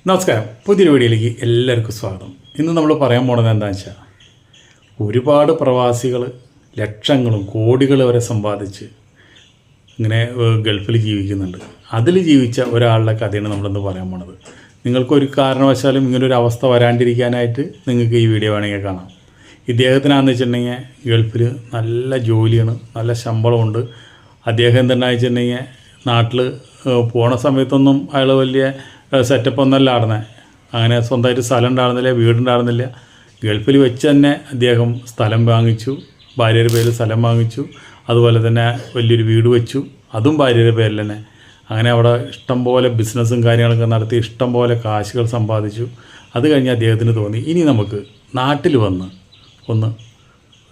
നമസ്കാരം. പുതിയൊരു വീഡിയോയിലേക്ക് എല്ലാവർക്കും സ്വാഗതം. ഇന്ന് നമ്മൾ പറയാൻ പോണത് എന്താണെന്ന് വെച്ചാൽ, ഒരുപാട് പ്രവാസികൾ ലക്ഷങ്ങളും കോടികൾ വരെ സമ്പാദിച്ച് ഇങ്ങനെ ഗൾഫിൽ ജീവിക്കുന്നുണ്ട്. അതിൽ ജീവിച്ച ഒരാളുടെ കഥയാണ് നമ്മളിന്ന് പറയാൻ പോണത്. നിങ്ങൾക്കൊരു കാരണവശാലും ഇങ്ങനൊരു അവസ്ഥ വരാണ്ടിരിക്കാനായിട്ട് നിങ്ങൾക്ക് ഈ വീഡിയോ വേണമെങ്കിൽ കാണാം. ഇദ്ദേഹത്തിനാണെന്ന് വെച്ചിട്ടുണ്ടെങ്കിൽ ഗൾഫിൽ നല്ല ജോലിയാണ്, നല്ല ശമ്പളമുണ്ട്. അദ്ദേഹം എന്താണെന്ന് വെച്ചിട്ടുണ്ടെങ്കിൽ നാട്ടിൽ പോണ സമയത്തൊന്നും അയാൾ വലിയ സെറ്റപ്പ് ഒന്നല്ല ആടുന്നത്. അങ്ങനെ സ്വന്തമായിട്ട് സ്ഥലം ഉണ്ടായിരുന്നില്ല, വീടുണ്ടായിരുന്നില്ല. ഗൾഫിൽ വെച്ച് തന്നെ അദ്ദേഹം സ്ഥലം വാങ്ങിച്ചു, ഭാര്യയുടെ പേരിൽ സ്ഥലം വാങ്ങിച്ചു. അതുപോലെ തന്നെ വലിയൊരു വീട് വെച്ചു, അതും ഭാര്യയുടെ പേരിൽ തന്നെ. അങ്ങനെ അവിടെ ഇഷ്ടംപോലെ ബിസിനസ്സും കാര്യങ്ങളൊക്കെ നടത്തി ഇഷ്ടംപോലെ കാശുകൾ സമ്പാദിച്ചു. അത് കഴിഞ്ഞ് അദ്ദേഹത്തിന് തോന്നി, ഇനി നമുക്ക് നാട്ടിൽ വന്ന് ഒന്ന്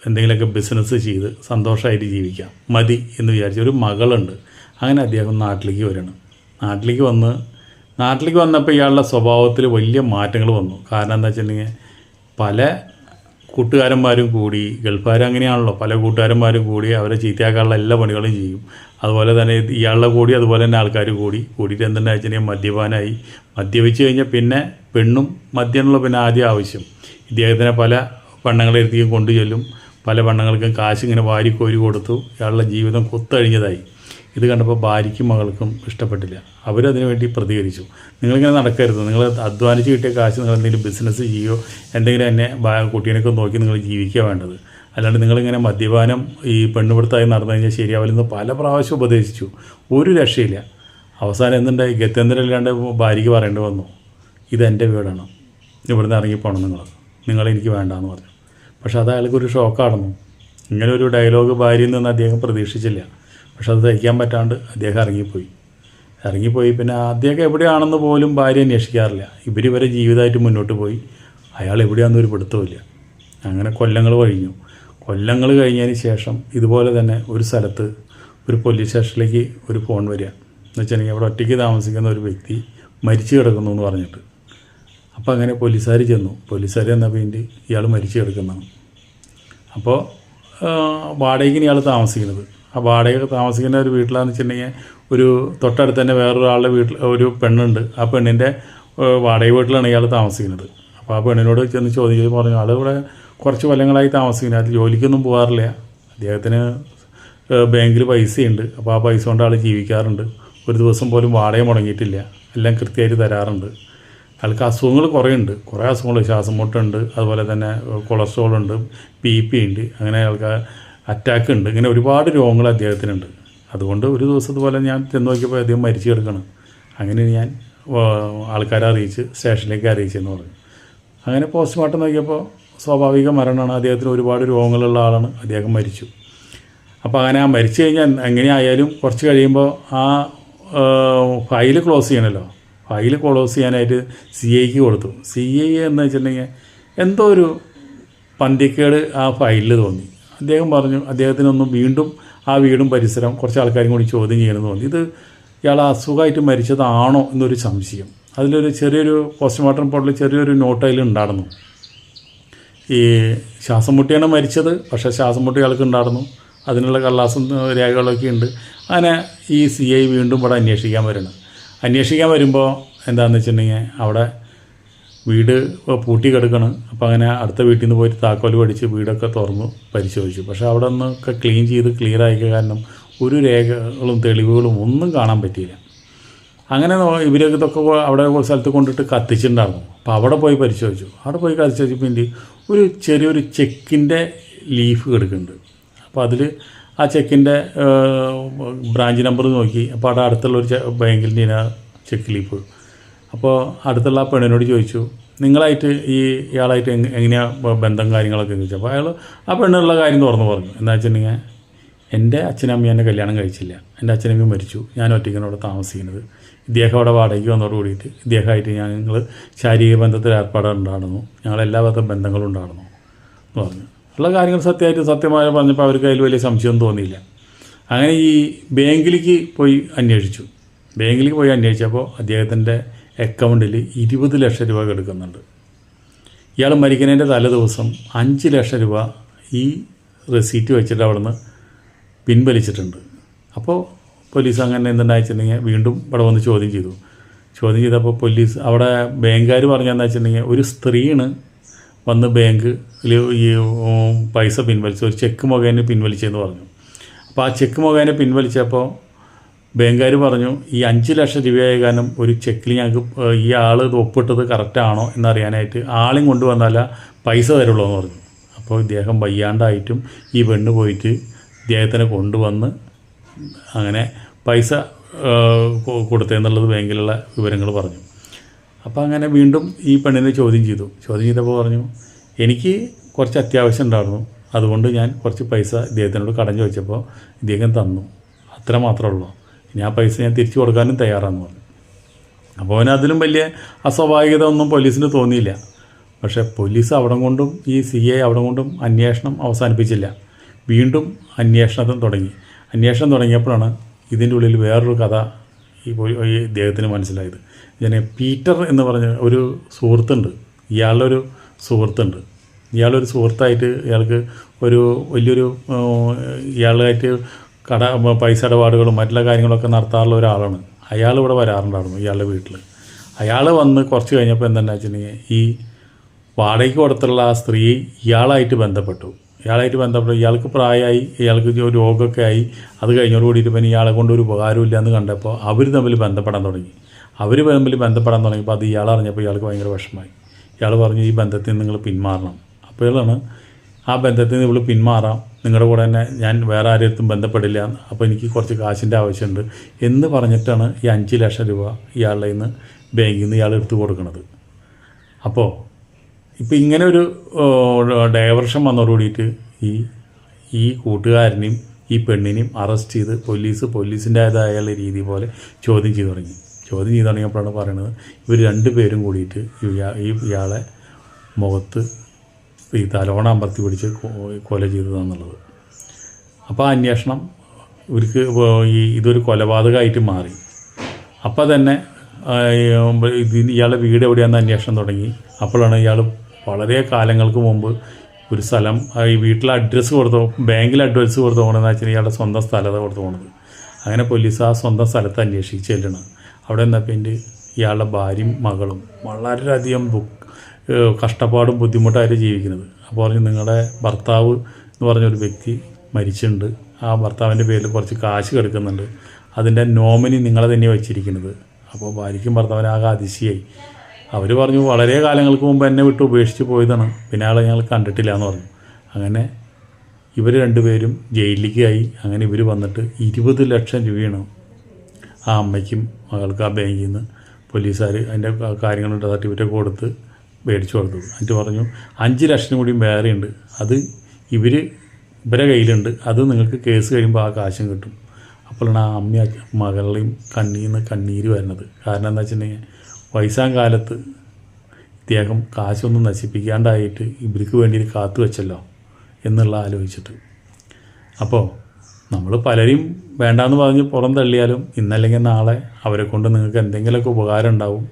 എന്തെങ്കിലുമൊക്കെ ബിസിനസ് ചെയ്ത് സന്തോഷമായിട്ട് ജീവിക്കാം മതി എന്ന് വിചാരിച്ചു. ഒരു മകളുണ്ട്. അങ്ങനെ അദ്ദേഹം നാട്ടിലേക്ക് വരണം. നാട്ടിലേക്ക് വന്നപ്പോൾ ഇയാളുടെ സ്വഭാവത്തിൽ വലിയ മാറ്റങ്ങൾ വന്നു. കാരണം എന്താ വെച്ചിട്ടുണ്ടെങ്കിൽ, പല കൂട്ടുകാരന്മാരും കൂടി, ഗൾഫുകാർ അങ്ങനെയാണല്ലോ, പല കൂട്ടുകാരന്മാരും കൂടി അവരെ ചീത്തയാക്കാനുള്ള എല്ലാ പണികളും ചെയ്യും. അതുപോലെ തന്നെ ഇയാളുടെ കൂടി അതുപോലെ തന്നെ ആൾക്കാർ കൂടിയിട്ട് എന്തെന്ന് വെച്ചിട്ടുണ്ടെങ്കിൽ മദ്യപാനായി. മദ്യപിച്ച് കഴിഞ്ഞാൽ പിന്നെ പെണ്ണും മദ്യമുള്ള പിന്നെ ആദ്യം ആവശ്യം. ഇദ്ദേഹത്തിനെ പല പെണ്ണുങ്ങളെടുത്തേക്കും കൊണ്ടു ചെല്ലും. പല പെണ്ണുങ്ങൾക്കും കാശ് ഇങ്ങനെ വാരിക്കോരി കൊടുത്തു. ഇയാളുടെ ജീവിതം കുത്തഴിഞ്ഞതായി. ഇത് കണ്ടപ്പോൾ ഭാര്യയ്ക്കും മകൾക്കും ഇഷ്ടപ്പെട്ടില്ല. അവരതിനു വേണ്ടി പ്രതികരിച്ചു. നിങ്ങളിങ്ങനെ നടക്കരുത്, നിങ്ങൾ അധ്വാനിച്ച് കിട്ടിയ കാശ് നിങ്ങൾ എന്തെങ്കിലും ബിസിനസ് ചെയ്യുകയോ എന്തെങ്കിലും എന്നെ കുട്ടീനൊക്കെ നോക്കി നിങ്ങൾ ജീവിക്കുക വേണ്ടത്. അല്ലാണ്ട് നിങ്ങളിങ്ങനെ മദ്യപാനം ഈ പെണ്ണുപിടുത്തമായി നടന്നു കഴിഞ്ഞാൽ ശരിയാവില്ലെന്ന് പല പ്രാവശ്യം ഉപദേശിച്ചു. ഒരു രക്ഷയില്ല. അവസാനം എന്തുണ്ടായി, ഗത്യന്തരമില്ലാണ്ട് ഭാര്യയ്ക്ക് പറയേണ്ടി വന്നു, ഇതെൻ്റെ വീടാണ്, ഇവിടുന്ന് ഇറങ്ങിപ്പോണം, നിങ്ങളെനിക്ക് വേണ്ടാന്ന് പറഞ്ഞു. പക്ഷെ അത് അയാൾക്കൊരു ഷോക്കാണെന്നു. ഇങ്ങനെ ഒരു ഡയലോഗ് ഭാര്യയിൽ നിന്ന് അദ്ദേഹം പ്രതീക്ഷിച്ചില്ല. പക്ഷെ അത് തയ്ക്കാൻ പറ്റാണ്ട് അദ്ദേഹം ഇറങ്ങിപ്പോയി. പിന്നെ അദ്ദേഹം എവിടെയാണെന്ന് പോലും ഭാര്യ അന്വേഷിക്കാറില്ല. ഇവരെ ജീവിതമായിട്ട് മുന്നോട്ട് പോയി. അയാൾ എവിടെയാണെന്നൊരു പിടുത്തമില്ല. അങ്ങനെ കൊല്ലങ്ങൾ കഴിഞ്ഞതിന് ശേഷം ഇതുപോലെ തന്നെ ഒരു സ്ഥലത്ത് ഒരു പോലീസ് സ്റ്റേഷനിലേക്ക് ഒരു ഫോൺ വരിക. എന്ന് വെച്ചിട്ടുണ്ടെങ്കിൽ അവിടെ ഒറ്റയ്ക്ക് താമസിക്കുന്ന ഒരു വ്യക്തി മരിച്ചു കിടക്കുന്നു എന്ന് പറഞ്ഞിട്ട്. അപ്പോൾ അങ്ങനെ പോലീസുകാർ ചെന്നപ്പോൾ ഇയാൾ മരിച്ചു കിടക്കുന്നതാണ്. അപ്പോൾ വാടകയ്ക്ക് ഇയാൾ താമസിക്കുന്നത്. ആ വാടക താമസിക്കുന്ന ഒരു വീട്ടിലാണെന്ന് വെച്ചിട്ടുണ്ടെങ്കിൽ ഒരു തൊട്ടടുത്ത് തന്നെ വേറൊരാളുടെ വീട്ടിൽ ഒരു പെണ്ണുണ്ട്. ആ പെണ്ണിൻ്റെ വാടക വീട്ടിലാണ് ഇയാൾ താമസിക്കുന്നത്. അപ്പോൾ ആ പെണ്ണിനോട് ചെന്ന് ചോദിച്ചത് പറഞ്ഞു, ആൾ ഇവിടെ കുറച്ച് കൊല്ലങ്ങളായി താമസിക്കുന്നത്, അത് ജോലിക്കൊന്നും പോകാറില്ല. അദ്ദേഹത്തിന് ബാങ്കിൽ പൈസയുണ്ട്. അപ്പോൾ ആ പൈസ കൊണ്ട് ആൾ ജീവിക്കാറുണ്ട്. ഒരു ദിവസം പോലും വാടക മുടങ്ങിയിട്ടില്ല. എല്ലാം കൃത്യമായിട്ട് തരാറുണ്ട്. ആൾക്ക് അസുഖങ്ങൾ കുറേ അസുഖങ്ങൾ, ശ്വാസം മുട്ടുണ്ട്, അതുപോലെ തന്നെ കൊളസ്ട്രോളുണ്ട്, BP ഉണ്ട്, അങ്ങനെ ആൾക്ക് അറ്റാക്ക് ഉണ്ട്. ഇങ്ങനെ ഒരുപാട് രോഗങ്ങൾ അദ്ദേഹത്തിനുണ്ട്. അതുകൊണ്ട് ഒരു ദിവസത്തെ പോലെ ഞാൻ ചെന്ന് നോക്കിയപ്പോൾ അദ്ദേഹം മരിച്ചു കിടക്കണം. അങ്ങനെ ഞാൻ ആൾക്കാരെ അറിയിച്ച് സ്റ്റേഷനിലേക്ക് അറിയിച്ചെന്ന് പറഞ്ഞു. അങ്ങനെ പോസ്റ്റ്മോർട്ടം നോക്കിയപ്പോൾ സ്വാഭാവിക മരണമാണ്. അദ്ദേഹത്തിന് ഒരുപാട് രോഗങ്ങളുള്ള ആളാണ്. അദ്ദേഹം മരിച്ചു. അപ്പോൾ അങ്ങനെ ആ മരിച്ചു കഴിഞ്ഞാൽ എങ്ങനെയായാലും കുറച്ച് കഴിയുമ്പോൾ ആ ഫയൽ ക്ലോസ് ചെയ്യണമല്ലോ. ഫയൽ ക്ലോസ് ചെയ്യാനായിട്ട് CIക്ക് കൊടുത്തു. CI എന്ന് വെച്ചിട്ടുണ്ടെങ്കിൽ എന്തോ ഒരു പന്തിക്കേട് ആ ഫയലിൽ തോന്നി. അദ്ദേഹം പറഞ്ഞു, അദ്ദേഹത്തിനൊന്നും വീണ്ടും ആ വീടും പരിസരം കുറച്ച് ആൾക്കാരും കൂടി ചോദ്യം ചെയ്യണമെന്ന് തോന്നി. ഇത് ഇയാൾ അസുഖമായിട്ട് മരിച്ചതാണോ എന്നൊരു സംശയം. അതിലൊരു ചെറിയൊരു പോസ്റ്റ്മോർട്ടം റിപ്പോർട്ടിൽ ചെറിയൊരു നോട്ട് അതിലുണ്ടായിരുന്നു. ഈ ശ്വാസം മുട്ടിയാണ് മരിച്ചത്, പക്ഷേ ശ്വാസം മുട്ടി ഇയാൾക്ക് ഉണ്ടായിരുന്നു. അതിനുള്ള കള്ളാസും രേഖകളൊക്കെ ഉണ്ട്. അങ്ങനെ ഈ CI വീണ്ടും ഇവിടെ അന്വേഷിക്കാൻ വരുമ്പോൾ എന്താണെന്ന് വെച്ചിട്ടുണ്ടെങ്കിൽ അവിടെ വീട് പൂട്ടി കിടക്കണം. അപ്പോൾ അങ്ങനെ അടുത്ത വീട്ടിൽ നിന്ന് പോയിട്ട് താക്കോൽ പഠിച്ച് വീടൊക്കെ തുറന്നു പരിശോധിച്ചു. പക്ഷേ അവിടെ നിന്നൊക്കെ ക്ലീൻ ചെയ്ത് ക്ലിയർ ആയ കാരണം ഒരു രേഖകളും തെളിവുകളും ഒന്നും കാണാൻ പറ്റിയില്ല. അങ്ങനെ ഇതൊക്കെ അവിടെ സ്ഥലത്ത് കൊണ്ടിട്ട് കത്തിച്ചിട്ടുണ്ടായിരുന്നു. അപ്പോൾ അവിടെ പോയി പരിശോധിച്ചപ്പോൾ ഒരു ചെറിയൊരു ചെക്കിൻ്റെ ലീഫ് കിടക്കുന്നുണ്ട്. അപ്പോൾ അതിൽ ആ ചെക്കിൻ്റെ ബ്രാഞ്ച് നമ്പർ നോക്കി. അപ്പോൾ അവിടെ അടുത്തുള്ളൊരു ബാങ്കിൻ്റെ ചെക്ക് ലീഫ്. അപ്പോൾ അടുത്തുള്ള ആ പെണ്ണിനോട് ചോദിച്ചു, നിങ്ങളായിട്ട് ഇയാളായിട്ട് എങ്ങനെയാണ് ബന്ധം കാര്യങ്ങളൊക്കെ ചോദിച്ചു. അപ്പോൾ അയാൾ ആ പെണ്ണുള്ള കാര്യം തുറന്നു പറഞ്ഞു. എന്താ വെച്ചിട്ടുണ്ടെങ്കിൽ, എൻ്റെ അച്ഛനമ്മ എന്നെ കല്യാണം കഴിച്ചില്ല, എൻ്റെ അച്ഛനമ്മ മരിച്ചു, ഞാൻ ഒറ്റയ്ക്കാണ് അവിടെ താമസിക്കുന്നത്. ഇദ്ദേഹം അവിടെ വാടകയ്ക്ക് വന്നതോട് കൂടിയിട്ട് ഇദ്ദേഹമായിട്ട് ഞങ്ങൾ ശാരീരിക ബന്ധത്തിൽ ഏർപ്പാടുണ്ടായിരുന്നു, ഞങ്ങളെല്ലാ ബന്ധങ്ങളും ഉണ്ടായിരുന്നു എന്ന് പറഞ്ഞു. ഉള്ള കാര്യങ്ങൾ സത്യമായി പറഞ്ഞപ്പോൾ അവർക്ക് അതിൽ വലിയ സംശയമൊന്നും തോന്നിയില്ല. അങ്ങനെ ഈ ബാങ്കിലേക്ക് പോയി അന്വേഷിച്ചപ്പോൾ അദ്ദേഹത്തിൻ്റെ അക്കൗണ്ടിൽ 20 ലക്ഷം രൂപ കിടക്കുന്നുണ്ട്. ഇയാൾ മരിക്കുന്നതിൻ്റെ തലേ ദിവസം 5 ലക്ഷം രൂപ ഈ റെസീറ്റ് വെച്ചിട്ട് അവിടെ നിന്ന് പിൻവലിച്ചിട്ടുണ്ട്. അപ്പോൾ പോലീസ് അങ്ങനെ എന്തുണ്ടായിട്ടുണ്ടെങ്കിൽ വീണ്ടും ഇവിടെ വന്ന് ചോദ്യം ചെയ്തു. ചോദ്യം ചെയ്തപ്പോൾ പോലീസ് അവിടെ ബാങ്കുകാർ പറഞ്ഞതെന്ന് വെച്ചിട്ടുണ്ടെങ്കിൽ ഒരു സ്ത്രീയാണ് വന്ന് ബാങ്കിൽ ഈ പൈസ പിൻവലിച്ചു, ഒരു ചെക്ക് മുഖേന പിൻവലിച്ചതെന്ന് പറഞ്ഞു. അപ്പോൾ ആ ചെക്ക് മുഖേന പിൻവലിച്ചപ്പോൾ ബാങ്കുകാർ പറഞ്ഞു ഈ 5 ലക്ഷം രൂപയായ കാരണം ഒരു ചെക്കിൽ ഞങ്ങൾക്ക് ഈ ആൾ ഇത് ഒപ്പിട്ടത് കറക്റ്റാണോ എന്നറിയാനായിട്ട് ആളെയും കൊണ്ടുവന്നല്ല പൈസ തരുള്ളൂ എന്ന് പറഞ്ഞു. അപ്പോൾ ഇദ്ദേഹം വയ്യാണ്ടായിട്ടും ഈ പെണ്ണ് പോയിട്ട് ഇദ്ദേഹത്തിനെ കൊണ്ടുവന്ന് അങ്ങനെ പൈസ കൊടുത്തതെന്നുള്ളത് ബാങ്കിലുള്ള വിവരങ്ങൾ പറഞ്ഞു. അപ്പോൾ അങ്ങനെ വീണ്ടും ഈ പെണ്ണിനെ ചോദ്യം ചെയ്തപ്പോൾ പറഞ്ഞു എനിക്ക് കുറച്ച് അത്യാവശ്യം ഉണ്ടായിരുന്നു, അതുകൊണ്ട് ഞാൻ കുറച്ച് പൈസ ഇദ്ദേഹത്തിനോട് കടം ചോദിച്ചപ്പോൾ ഇദ്ദേഹം തന്നു, അത്ര മാത്രമേ ഉള്ളൂ, ഇനി ആ പൈസ ഞാൻ തിരിച്ചു കൊടുക്കാനും തയ്യാറാണെന്ന് പറഞ്ഞു. അപ്പോൾ അവനതിലും വലിയ അസ്വാഭാവികത ഒന്നും പോലീസിന് തോന്നിയില്ല. പക്ഷേ പോലീസ് അവിടെ കൊണ്ടും ഈ CI അവിടെ കൊണ്ടും അന്വേഷണം അവസാനിപ്പിച്ചില്ല. വീണ്ടും അന്വേഷണം തുടങ്ങിയപ്പോഴാണ് ഇതിൻ്റെ ഉള്ളിൽ വേറൊരു കഥ ഈ ഇദ്ദേഹത്തിന് മനസ്സിലായത്. ഇതിനെ പീറ്റർ എന്ന് പറഞ്ഞ ഒരു സുഹൃത്തുണ്ട്, ഇയാളൊരു സുഹൃത്തായിട്ട് ഇയാൾക്ക് ഒരു വലിയൊരു ഇയാളുമായിട്ട് പൈസ ഇടപാടുകളും മറ്റുള്ള കാര്യങ്ങളൊക്കെ നടത്താറുള്ള ഒരാളാണ്. അയാൾ ഇവിടെ വരാറുണ്ടായിരുന്നു ഇയാളുടെ വീട്ടിൽ. അയാൾ വന്ന് കുറച്ച് കഴിഞ്ഞപ്പോൾ എന്താണെന്ന് വെച്ചിട്ടുണ്ടെങ്കിൽ ഈ വാടകയ്ക്ക് കൊടുത്തുള്ള ആ സ്ത്രീ ഇയാളായിട്ട് ബന്ധപ്പെട്ടു. ഇയാൾക്ക് പ്രായമായി, ഇയാൾക്ക് രോഗമൊക്കെ ആയി. അത് കഴിഞ്ഞോട് കൂടിയിട്ട് പിന്നെ ഇയാളെ കൊണ്ട് ഒരു ഉപകാരമില്ല എന്ന് കണ്ടപ്പോൾ അവർ തമ്മിൽ ബന്ധപ്പെടാൻ തുടങ്ങിയപ്പോൾ അത് ഇയാൾ അറിഞ്ഞപ്പോൾ ഇയാൾക്ക് ഭയങ്കര വിഷമമായി. ഇയാൾ പറഞ്ഞു ഈ ബന്ധത്തിൽ നിങ്ങൾ പിന്മാറണം. അപ്പോഴാണ് ആ ബന്ധത്തിൽ നിന്ന് ഇവൾ പിന്മാറാം, നിങ്ങളുടെ കൂടെ തന്നെ ഞാൻ വേറെ ആരെടുത്തും ബന്ധപ്പെടില്ല, അപ്പോൾ എനിക്ക് കുറച്ച് കാശിൻ്റെ ആവശ്യമുണ്ട് എന്ന് പറഞ്ഞിട്ടാണ് ഈ 5 ലക്ഷം രൂപ ഇയാളുടെ നിന്ന് ബാങ്കിൽ നിന്ന് ഇയാൾ എടുത്ത് കൊടുക്കുന്നത്. അപ്പോൾ ഇപ്പോൾ ഇങ്ങനെ ഒരു ഡൈവർഷൻ വന്നതോടുകൂടിയിട്ട് ഈ കൂട്ടുകാരനെയും ഈ പെണ്ണിനെയും അറസ്റ്റ് ചെയ്ത് പോലീസിൻ്റേതായ രീതി പോലെ ചോദ്യം ചെയ്ത് തുടങ്ങിയപ്പോഴാണ് പറയുന്നത് ഇവർ 2 പേരും കൂടിയിട്ട് ഇയാളെ മുഖത്ത് ഈ തലോണ അമർത്തി പിടിച്ച് കൊല ചെയ്തതാണെന്നുള്ളത്. അപ്പോൾ ആ അന്വേഷണം ഇവർക്ക് ഇതൊരു കൊലപാതകമായിട്ട് മാറി. അപ്പോൾ തന്നെ ഇയാളുടെ വീട് എവിടെയാണെന്ന് അന്വേഷണം തുടങ്ങി. അപ്പോഴാണ് ഇയാൾ വളരെ കാലങ്ങൾക്ക് മുമ്പ് ഒരു സ്ഥലം ഈ വീട്ടിലെ അഡ്രസ്സ് കൊടുത്തു, ബാങ്കിൽ അഡ്രസ്സ് കൊടുത്തു പോകണമെന്ന് വെച്ചാൽ ഇയാളുടെ സ്വന്തം സ്ഥലത കൊടുത്തു പോകണത്. അങ്ങനെ പോലീസ് ആ സ്വന്തം സ്ഥലത്ത് അന്വേഷിച്ച് ചെല്ലണം. അവിടെ നിന്നപ്പോൾ ഇയാളുടെ ഭാര്യയും മകളും വളരെയധികം കഷ്ടപ്പാടും ബുദ്ധിമുട്ടായിട്ട് ജീവിക്കുന്നത്. അപ്പോൾ പറഞ്ഞു നിങ്ങളുടെ ഭർത്താവ് എന്ന് പറഞ്ഞൊരു വ്യക്തി മരിച്ചിട്ടുണ്ട്, ആ ഭർത്താവിൻ്റെ പേരിൽ കുറച്ച് കാശ് കിടക്കുന്നുണ്ട്, അതിൻ്റെ നോമിനി നിങ്ങളെ തന്നെ വെച്ചിരിക്കുന്നത്. അപ്പോൾ ഭാര്യയ്ക്കും ഭർത്താവിന് ആകെ അതിശയായി. അവർ പറഞ്ഞു വളരെ കാലങ്ങൾക്ക് മുമ്പ് എന്നെ വിട്ട് ഉപേക്ഷിച്ച് പോയതാണ്, പിന്നെ ആളെ ഞങ്ങൾ കണ്ടിട്ടില്ല എന്ന് പറഞ്ഞു. അങ്ങനെ ഇവർ 2 പേരും ജയിലിലേക്ക് ആയി. അങ്ങനെ ഇവർ വന്നിട്ട് 20 ലക്ഷം രൂപയാണ് ആ അമ്മയ്ക്കും മകൾക്ക് ആ ബാങ്കിൽ നിന്ന് പോലീസുകാർ അതിൻ്റെ കാര്യങ്ങളുണ്ട് സർട്ടിഫിക്കറ്റ് കൊടുത്ത് മേടിച്ചു കൊടുത്തു. എന്നിട്ട് പറഞ്ഞു 5 ലക്ഷം കൂടിയും വേറെയുണ്ട്, അത് ഇവരെ കയ്യിലുണ്ട്, അത് നിങ്ങൾക്ക് കേസ് കഴിയുമ്പോൾ ആ കാശും കിട്ടും. അപ്പോഴാണ് ആ അമ്മ മകളുടെയും കണ്ണീര് വരുന്നത്. കാരണം എന്താ വെച്ചിട്ടുണ്ടെങ്കിൽ വയസ്സാം കാലത്ത് ഇദ്ദേഹം കാശൊന്നും നശിപ്പിക്കാണ്ടായിട്ട് ഇവർക്ക് വേണ്ടി കാത്തു വെച്ചല്ലോ എന്നുള്ള ആലോചിച്ചിട്ട്. അപ്പോൾ നമ്മൾ പലരെയും വേണ്ടാന്ന് പറഞ്ഞ് പുറം തള്ളിയാലും ഇന്നല്ലെങ്കിൽ നാളെ അവരെ കൊണ്ട് നിങ്ങൾക്ക് എന്തെങ്കിലുമൊക്കെ ഉപകാരം ഉണ്ടാവും.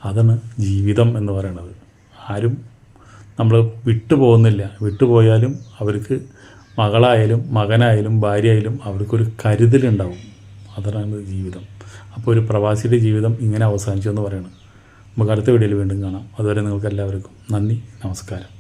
അതാണ് ജീവിതം എന്ന് പറയുന്നത്. ആരും നമ്മൾ വിട്ടുപോകുന്നില്ല. വിട്ടുപോയാലും അവർക്ക് മകളായാലും മകനായാലും ഭാര്യയായാലും അവർക്കൊരു കരുതലുണ്ടാവും. അതാണ് ജീവിതം. അപ്പോൾ ഒരു പ്രവാസിയുടെ ജീവിതം ഇങ്ങനെ അവസാനിച്ചു എന്ന് പറയുന്നത്. നമുക്ക് അടുത്ത വീഡിയോയിൽ വീണ്ടും കാണാം. അതുവരെ നിങ്ങൾക്ക് എല്ലാവർക്കും നന്ദി, നമസ്കാരം.